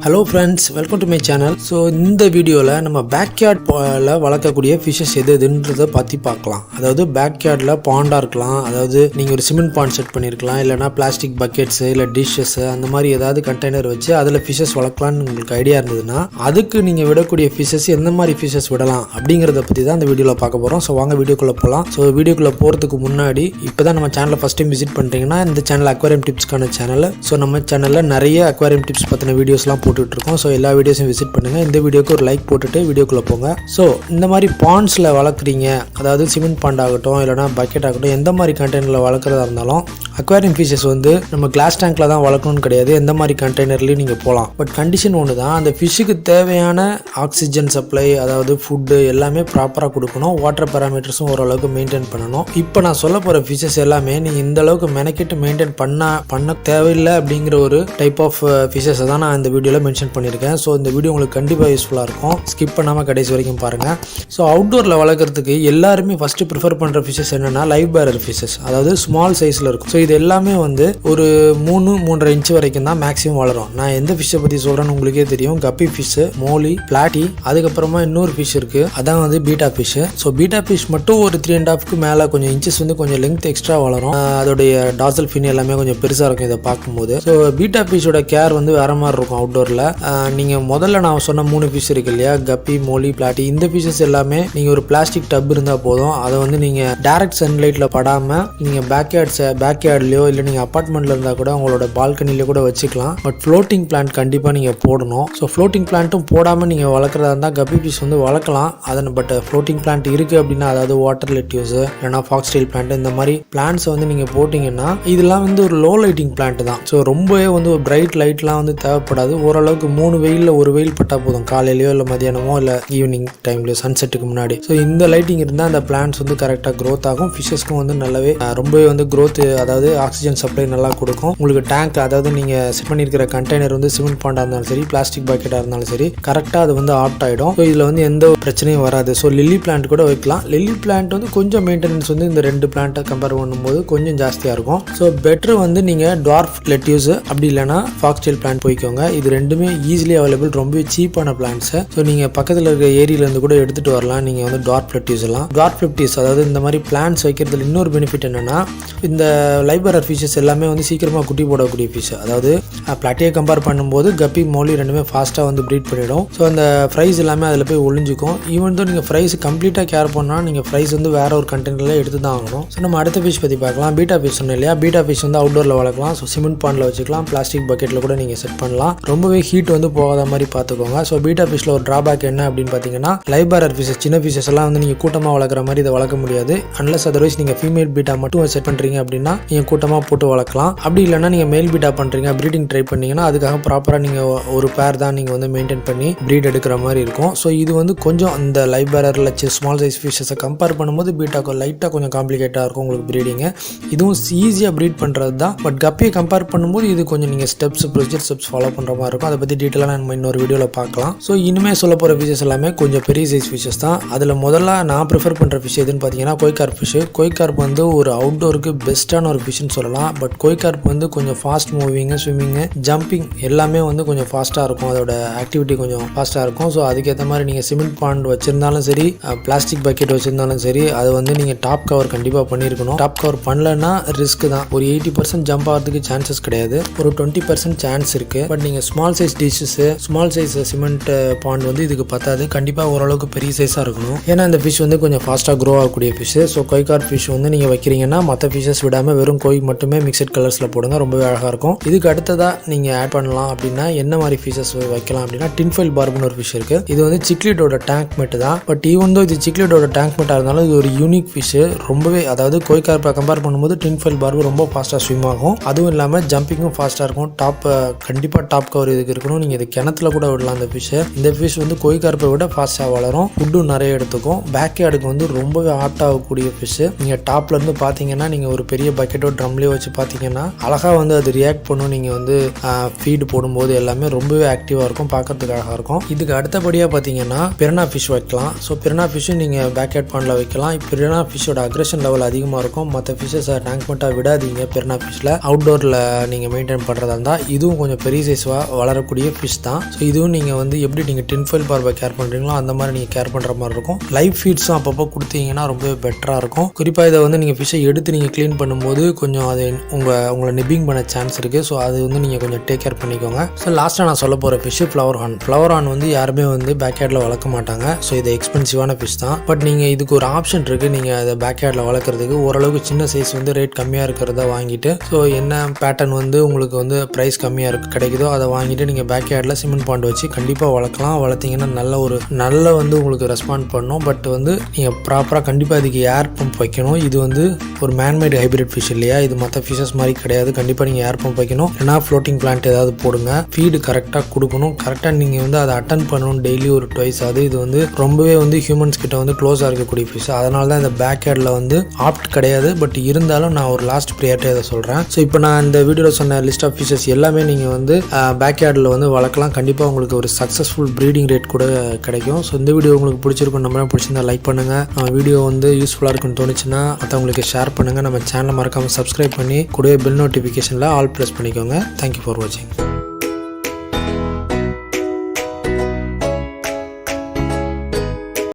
Hello friends, welcome to my channel. So இந்த வீடியோல நம்ம பேக்யார்ட்ல வளர்க்கக்கூடிய ஃபிஷஸ் எதுன்றத பத்தி பார்க்கலாம். அதாவது பேக்யார்ட்ல பாண்டா இருக்கலாம். அதாவது நீங்க ஒரு சிமெண்ட் பாண்ட் செட் பண்ணிருக்கலாம், இல்லனா பிளாஸ்டிக் பக்கெட்ஸ் இல்ல டிஷஸ் அந்த மாதிரி ஏதாவது கண்டெய்னர் வச்சு அதுல ஃபிஷஸ் வளர்க்கலாம்னு உங்களுக்கு ஐடியா இருந்ததுன்னா அதுக்கு நீங்க விடக்கூடிய ஃபிஷஸ் எந்த மாதிரி ஃபிஷஸ் விடலாம் அப்படிங்கறத பத்தி தான் இந்த வீடியோல பார்க்க போறோம். சோ வாங்க வீடியோக்குள்ள போலாம். சோ வீடியோக்குள்ள போறதுக்கு முன்னாடி இப்பதான் நம்ம சேனலை ஃபர்ஸ்ட் டைம் விசிட் பண்றீங்கன்னா இந்த சேனல் அக்வாரியம் டிப்ஸ்க்கான சேனல். சோ நம்ம சேனல்ல நிறைய அக்வாரியம் டிப்ஸ் பத்தின வீடியோஸ்லாம் போட்டுட்டு இருக்கோம். ஸோ எல்லா வீடியோஸையும் விசிட் பண்ணுங்க. இந்த வீடியோக்கு ஒரு லைக் போட்டுட்டு வீடியோக்குள்ள போங்க. ஸோ இந்த மாதிரி பாண்ட்ஸ்ல வளர்க்குறீங்க, அதாவது சிமெண்ட் பாண்ட் ஆகட்டும் இல்லைனா பக்கெட் ஆகட்டும், எந்த மாதிரி கண்டெய்னர்ல வளர்க்குறதா இருந்தாலும் அக்வாரியம் ஃபிஷஸ் வந்து நம்ம கிளாஸ் டேங்க்ல தான் வளர்க்கணும்னு கிடையாது. எந்த மாதிரி கண்டெய்னர்லையும் நீங்க போகலாம். பட் கண்டிஷன் ஒன்று தான், அந்த ஃபிஷ்ஷுக்கு தேவையான ஆக்சிஜன் சப்ளை, அதாவது ஃபுட்டு எல்லாமே ப்ராப்பராக கொடுக்கணும். வாட்டர் பேராமீட்டர்ஸும் ஓரளவுக்கு மெயின்டைன் பண்ணணும். இப்போ நான் சொல்ல போகிற ஃபிஷஸ் எல்லாமே நீங்கள் இந்த அளவுக்கு மெனக்கிட்டு மெயின்டைன் பண்ண தேவையில்லை அப்படிங்கிற ஒரு டைப் ஆஃப் ஃபிஷஸை தான் நான் இந்த வீடியோவில் மென்ஷன் பண்ணியிருக்கேன். ஸோ இந்த வீடியோ உங்களுக்கு கண்டிப்பாக யூஸ்ஃபுல்லாக இருக்கும். ஸ்கிப் பண்ணாமல் கடைசி வரைக்கும் பாருங்கள். ஸோ அவுட்டோரில் வளர்க்குறதுக்கு எல்லாருமே ஃபஸ்ட்டு ப்ரிஃபர் பண்ணுற ஃபிஷஸ் என்னென்னா லைவ் பேரர் ஃபிஷஸ், அதாவது ஸ்மால் சைஸில் இருக்கும். ஸோ இது எல்லாமே வந்து ஒரு 3-3.5 இன்ச் வரைக்கும் தான் மேக்ஸிமம் வளரும். நான் எந்த ஃபிஷ்ஷை பற்றி சொல்கிறேன்னு உங்களுக்கே தெரியும். கப்பி ஃபிஷ்ஷு, மோலி, பிளாட்டி, அதுக்கப்புறமா இன்னொரு ஃபிஷ் இருக்குது, அதான் வந்து beta fish. So beta fish மட்டும் ஒரு 3.5க்கு மேலே கொஞ்சம் இன்ச்சஸ் வந்து கொஞ்சம் லெங்த் எக்ஸ்ட்ரா வளரும். அதோடைய டாசல் ஃபின் எல்லாமே கொஞ்சம் பெருசாக இருக்கும் இதை பார்க்கும்போது. ஸோ பீட்டா ஃபிஷ்ஷோட கேர் வந்து வேற மாதிரி இருக்கும் அவுட்டோரில். நீங்கள் முதல்ல நான் சொன்ன 3 ஃபிஷ் இருக்கு இல்லையா, கப்பி, மோலி, பிளாட்டி, இந்த ஃபிஷஸ் எல்லாமே நீங்கள் ஒரு பிளாஸ்டிக் டப் இருந்தால் போதும். அதை வந்து நீங்கள் டைரக்ட் சன்லைட்டில் படாமல் நீங்கள் பேக்யார்ட்லையோ இல்லை நீங்கள் அப்பார்ட்மெண்ட்டில் இருந்தால் கூட உங்களோட பால்கனிலேயோ கூட வச்சுக்கலாம். பட் ஃப்ளோட்டிங் பிளான்ட் கண்டிப்பாக நீங்கள் போடணும். ஸோ ஃப்ளோட்டிங் பிளான்ட்டும் போடாமல் நீங்கள் வளர்க்குறதா இருந்தால் கப்பி ஃபிஷ் வந்து வளர்க்கலாம். அதனை பட் ஃப்ளோட்டிங் பிளான்ட் இருக்குது அப்படின்னா, அதாவது வாட்டர் லெட்யூஸ் இல்லைனா ஃபாக்ஸ் டெயில் பிளான்ட், இந்த மாதிரி பிளான்ட்ஸை வந்து நீங்கள் போட்டிங்கன்னா இதெல்லாம் வந்து ஒரு லோ லைட்டிங் பிளான்ட் தான். ஸோ ரொம்பவே வந்து ஒரு பிரைட் லைட்லாம் வந்து தேவைப்படாது. ஓரளவுக்கு 3 வெயிலில் ஒரு வெயில் பட்டால் போதும், காலையிலையோ இல்லை மதியானமோ இல்லை ஈவினிங் டைம்லையோ சன்செட்டுக்கு முன்னாடி. ஸோ இந்த லைட்டிங் இருந்தால் அந்த பிளான்ட்ஸ் வந்து கரெக்டாக க்ரோத் ஆகும். ஃபிஷஸ்க்கும் வந்து நல்லாவே ரொம்பவே வந்து க்ரோத், அதாவது ஆக்சிஜன் சப்ளை நல்லா கொடுக்கும். உங்களுக்கு டேங்க், அதாவது நீங்கள் செட் பண்ணியிருக்கிற கண்டெய்னர் வந்து சிமெண்ட் பாண்டாக இருந்தாலும் சரி, பிளாஸ்டிக் பக்கெட்டாக இருந்தாலும் சரி, கரெக்டாக அது வந்து ஆப்ட் ஆகிடும். ஸோ இதில் வந்து எந்த பிரச்சனையும் வராது. ஸோ லில்லி பிளான்ட் கூட வைக்கலாம். லில்லி பிளான்ட் வந்து கொஞ்சம் மெயின்டெனன்ஸ் வந்து இந்த 2 பிளான்ட்டை கம்பேர் பண்ணும்போது கொஞ்சம் ஜாஸ்தியாக இருக்கும். ஸோ பெட்ரு வந்து நீங்கள் டார்ஃப் லெட்யூஸ் அப்படி இல்லைனா ஃபாக்ஸ் டெயில் பிளான்ட் போய்க்கோங்க. இது ரெண்டுமே ஈஸிலி அவைலபிள், ரொம்ப சீப்பான பிளான்ட்ஸ். ஸோ நீங்கள் பக்கத்தில் இருக்க ஏரியிலேருந்து கூட எடுத்துகிட்டு வரலாம். நீங்கள் வந்து டார்ஃப் லெட்யூஸ் எல்லாம், டார்ஃப் லெட்யூஸ் அதாவது இந்த மாதிரி பிளான்ட்ஸ் வைக்கிறதுல இன்னொரு பெனிஃபிட் என்னன்னா, இந்த லைபரர் ஃபிஷஸ் எல்லாமே வந்து சீக்கிரமாக குட்டி போடக்கூடிய ஃபிஷ். அதாவது பிளாட்டியை கம்பேர் பண்ணும்போது கப்பி, மோலி ரெண்டுமே ஃபாஸ்ட்டாக வந்து ப்ரீட் பண்ணிடும். ஸோ அந்த ஃப்ரைஸ் எல்லாமே அதில் போய் ஒளிஞ்சிக்கும். ஈவன் தான் நீங்கள் ஃப்ரைஸ் கம்ப்ளீட்டாக கேர் பண்ணால் நீங்கள் ஃப்ரைஸ் வந்து வேற ஒரு கண்டெய்னரில் எடுத்து தான் ஆகணும். ஸோ நம்ம அடுத்த ஃபிஷ் பற்றி பார்க்கலாம். பீட்டா ஃபிஷ் சொன்னோம் இல்லையா, பீட்டா ஃபிஷ் வந்து அவுட்டோரில் வளர்க்கலாம். ஸோ சிமெண்ட் பாண்டில் வச்சுக்கலாம், பிளாஸ்டிக் பக்கெட்டில் கூட நீங்கள் செட் பண்ணலாம். ரொம்பவே ஹீட் வந்து போகாத மாதிரி பார்த்துக்கோங்க. ஸோ பீட்டா ஃபிஷ்ல ஒரு டிராபேக் என்ன அப்படின்னு பார்த்தீங்கன்னா, லைவ் பேரர் ஃபிஷஸ், சின்ன ஃபிஷஸ் எல்லாம் வந்து நீங்கள் கூட்டமாக வளர்க்குற மாதிரி இதை வளர்க்க முடியாது. அன்லஸ் அதர்வைஸ் நீங்கள் ஃபீமேல் பீட்டா மட்டும் செட் பண்ணுறீங்க அப்படின்னா நீங்கள் கூட்டமாக போட்டு வளர்க்கலாம். அப்படி இல்லைன்னா நீங்கள் மேல் பீட்டா பண்ணுறீங்க, ப்ரீடிங் ட்ரை பண்ணீங்கன்னா அதுக்காக ப்ராப்பராக நீங்கள் ஒரு பேர் தான் நீங்கள் வந்து மெயின்டைன் பண்ணி ப்ரீட் எடுக்கிற மாதிரி இருக்கும். ஸோ இது வந்து கொஞ்சம் இந்த லைவ் பேரரில் ஸ்மால் சைஸ் ஃபிஷஸை கம்பேர் பண்ணும்போது பீட்டாக்கு லைட்டாக கொஞ்சம் காம்ப்ளிகேட்டாக இருக்கும் உங்களுக்கு ப்ரீடிங்கு. இதுவும் ஈஸியாக ப்ரீட் பண்ணுறது தான். பட் கப்பியை கம்பேர் பண்ணும்போது இது கொஞ்சம் நீங்கள் ப்ரொசீஜர் ஸ்டெப்ஸ் ஃபாலோ பண்ணுற மாதிரி இருக்கும். அதை பற்றி டீட்டெயிலாக நம்ம இன்னொரு வீடியோவில் பார்க்கலாம். ஸோ இனிமேல் சொல்ல போகிற ஃபிஷஸ் எல்லாமே கொஞ்சம் பெரிய சைஸ் ஃபிஷஸ் தான். அதில் முதல்ல நான் ப்ரிஃபர் பண்ணுற ஃபிஷ் எதுன்னு பார்த்தீங்கன்னா கொய்கார்ப் ஃபிஷ். கொய்கார்ப் வந்து ஒரு அவுட்டோருக்கு பெஸ்ட்டான ஒரு ஃபிஷ்னு சொல்லலாம். பட் கொய்கார்ப் வந்து கொஞ்சம் ஃபாஸ்ட் மூவிங்கு, ஸ்விம்மிங்கு, ஜம்பிங் எல்லாமே வந்து கொஞ்சம் ஃபாஸ்ட்டாக இருக்கும். அதோட ஆக்டிவிட்டி கொஞ்சம் ஃபாஸ்ட்டாக இருக்கும். ஸோ அதுக்கேற்ற மாதிரி நீங்கள் சிமெண்ட் பாண்ட் வச்சுருந்தாலும் சரி, பிளாஸ்டிக் பக்கெட் வச்சுருந்தாலும் சரி, அது வந்து நீங்கள் டாப் கவர் கண்டிப்பாக பண்ணியிருக்கணும். டாப் கவர் பண்ணலன்னா ரிஸ்க் தான். ஒரு 80% ஜம்ப் ஆகிறதுக்கு சான்சஸ் கிடையாது, ஒரு 20% சான்ஸ் இருக்குது. பட் நீங்கள் small size dishes, small size cement bond வந்து இதுக்கு பத்தாது. கண்டிப்பாக ஓரளவுக்கு பெரிய சைஸாக இருக்கணும். ஏன்னா இந்த ஃபிஷ் வந்து கொஞ்சம் ஃபாஸ்ட்டாக க்ரோ ஆகக்கூடிய ஃபிஷ். ஸோ கொய்கார்ப் ஃபிஷ் வந்து நீங்கள் வைக்கிறீங்கன்னா மற்ற ஃபிஷஸ் விடாமல் வெறும் கோய் மட்டுமே மிக்சட் கலர்ஸில் போடுங்க, ரொம்பவே அழகாக இருக்கும். இதுக்கு அடுத்ததாக நீங்கள் ஆட் பண்ணலாம் அப்படின்னா என்ன மாதிரி ஃபிஷஸ் வைக்கலாம் அப்படின்னா, டின்ஃபைல் பார்ப்னு ஒரு ஃபிஷ் இருக்குது. இது வந்து சிக்லிடோட டேங்க் மெட் தான். பட் ஈவன் தோ இது சிக்லிடோட டேங்க் மெட்டாக இருந்தாலும் இது ஒரு யூனிக் ஃபிஷ். ரொம்பவே, அதாவது கொய்கார்ப்பை கம்பேர் பண்ணும்போது டின்ஃபைல் பார்ப் ரொம்ப ஃபாஸ்ட்டாக ஸ்விம் ஆகும். அதுவும் இல்லாமல் ஜம்பிங்கும் ஃபாஸ்ட்டாக இருக்கும். கண்டிப்பாக டாப் கவர் இதுக்கு இருக்கணும். நீங்கள் இது கிணத்துல கூட விடலாம். இந்த ஃபிஷ், இந்த ஃபிஷ் வந்து கொய்கார்ப்பை விட ஃபாஸ்ட்டாக வளரும். ஃபுட்டும் நிறைய எடுத்துக்கும். பேக்யார்டுக்கு வந்து ரொம்பவே ஆட் ஆகக்கூடிய ஃபிஷ். நீங்கள் டாப்ல இருந்து பார்த்தீங்கன்னா, நீங்கள் ஒரு பெரிய பக்கெட்டோ ட்ரம்லேயோ வச்சு பார்த்தீங்கன்னா அழகாக வந்து அது ரியாக்ட் பண்ணும். நீங்கள் வந்து ஃபீடு போடும்போது எல்லாமே ரொம்பவே ஆக்டிவாக இருக்கும், பார்க்கறதுக்கு அழகாக இருக்கும். இதுக்கு அடுத்தபடியாக பார்த்தீங்கன்னா பிரானா ஃபிஷ் வைக்கலாம். ஸோ பிரானா ஃபிஷ்ஷும் நீங்கள் பேக்யார்ட் பாண்டில் வைக்கலாம். பிரானா ஃபிஷ்ஷோட அக்ரெஷன் லெவல் அதிகமாக இருக்கும். மற்ற ஃபிஷ்ஷஸை டேங்க் மட்டும் விடாதீங்க. பிரானா ஃபிஷ்ஷில் அவுட்டோரில் நீங்கள் மெயின்டைன் பண்ணுறதா இருந்தால் இதுவும் கொஞ்சம் பெரிய சைஸாக வளரக்கூடிய ஃபிஷ் தான். ஸோ இதுவும் நீங்கள் வந்து எப்படி நீங்கள் டின்ஃபாயில் பார்வை கேர் பண்ணுறீங்களோ அந்த மாதிரி நீங்கள் கேர் பண்ணுற மாதிரி இருக்கும். லைவ் ஃபீட்ஸும் அப்பப்போ கொடுத்தீங்கன்னா ரொம்பவே பெட்டராக இருக்கும். குறிப்பாக இதை வந்து நீங்கள் ஃபிஷ்ஷை எடுத்து நீங்கள் க்ளீன் பண்ணும்போது கொஞ்சம் அது உங்களை நிப்பிங் பண்ண சான்ஸ் இருக்குது. ஸோ அது வந்து நீங்கள் கொஞ்சம் டேக் கேர் பண்ணிக்கோங்க. ஸோ லாஸ்ட்டாக நான் சொல்ல போகிற ஃபிஷ்ஷு ஃப்ளவர் ஹார்ன் வந்து யாருமே வந்து பேக்யார்டில் வளர்க்க மாட்டாங்க. ஸோ இது எக்ஸ்பென்சிவான ஃபிஷ் தான். பட் நீங்கள் இதுக்கு ஒரு ஆப்ஷன் இருக்குது. நீங்கள் அதை பேக்யார்டில் வளர்க்குறதுக்கு ஓரளவுக்கு சின்ன சைஸ் வந்து ரேட் கம்மியாக இருக்கிறத வாங்கிட்டு ஸோ என்ன பேட்டர்ன் வந்து உங்களுக்கு வந்து ப்ரைஸ் கம்மியாக கிடைக்குதோ அதை வாங்கிட்டு நீங்கள் பேக்யார்டில் சிமெண்ட் பாண்ட் வச்சு கண்டிப்பாக வளர்க்கலாம். வளர்த்திங்கன்னா நல்ல வந்து உங்களுக்கு ரெஸ்பாண்ட் பண்ணும். பட் வந்து நீங்கள் ப்ராப்பராக கண்டிப்பாக இதுக்கு ஏர் பம்ப் வைக்கணும். இது வந்து ஒரு மேன்மேட் ஹைப்ரிட் ஃபிஷ் இல்லையா, இது மற்ற ஃபிஷஸ் மாதிரி கிடையாது. கண்டிப்பாக நீங்கள் ஏர் பம்ப் வைக்கணும். இல்லைனா ஃப்ளோட்டிங் பிளான்ட் ஏதாவது போடுங்க. ஃபீடு கரெக்டாக கொடுக்கணும். கரெக்டாக நீங்கள் வந்து அதை அட்டன் பண்ணணும் டெய்லி ஒரு ட்வைஸ். இது வந்து ரொம்பவே வந்து ஹியூமன்ஸ் கிட்ட வந்து க்ளோஸாக இருக்கக்கூடிய ஃபிஷ். அதனால தான் இந்த பேக்யார்டில் வந்து ஆப்ட் கிடையாது. பட் இருந்தாலும் நான் ஒரு லாஸ்ட் ப்ரியாரிட்டி அதை சொல்கிறேன். ஸோ இப்போ நான் இந்த வீடியோவில் சொன்ன லிஸ்ட் ஆஃப் ஃபிஷஸ் எல்லாமே நீங்கள் வந்து பேக்யார்டில் வந்து வளர்க்கலாம். கண்டிப்பாக உங்களுக்கு ஒரு சக்ஸஸ்ஃபுல் ப்ரீடிங் ரேட் கூட கிடைக்கும். ஸோ இந்த வீடியோ உங்களுக்கு பிடிச்சிருக்கும், நம்ம பிடிச்சிருந்தா லைக் பண்ணுங்கள். வீடியோ வந்து யூஸ்ஃபுல்லாக இருக்குன்னு தோணுச்சுன்னா மற்றவங்களுக்கு ஷேர் பண்ணுங்கள். நம்ம சேனலை மறக்காமல் சப்ஸ்கிரைப் பண்ணி கூடவே பெல் நோட்டிஃபிகேஷனில் ஆல் ப்ரெஸ் பண்ணிக்கோங்க. தேங்க்யூ ஃபார் வாட்சிங்.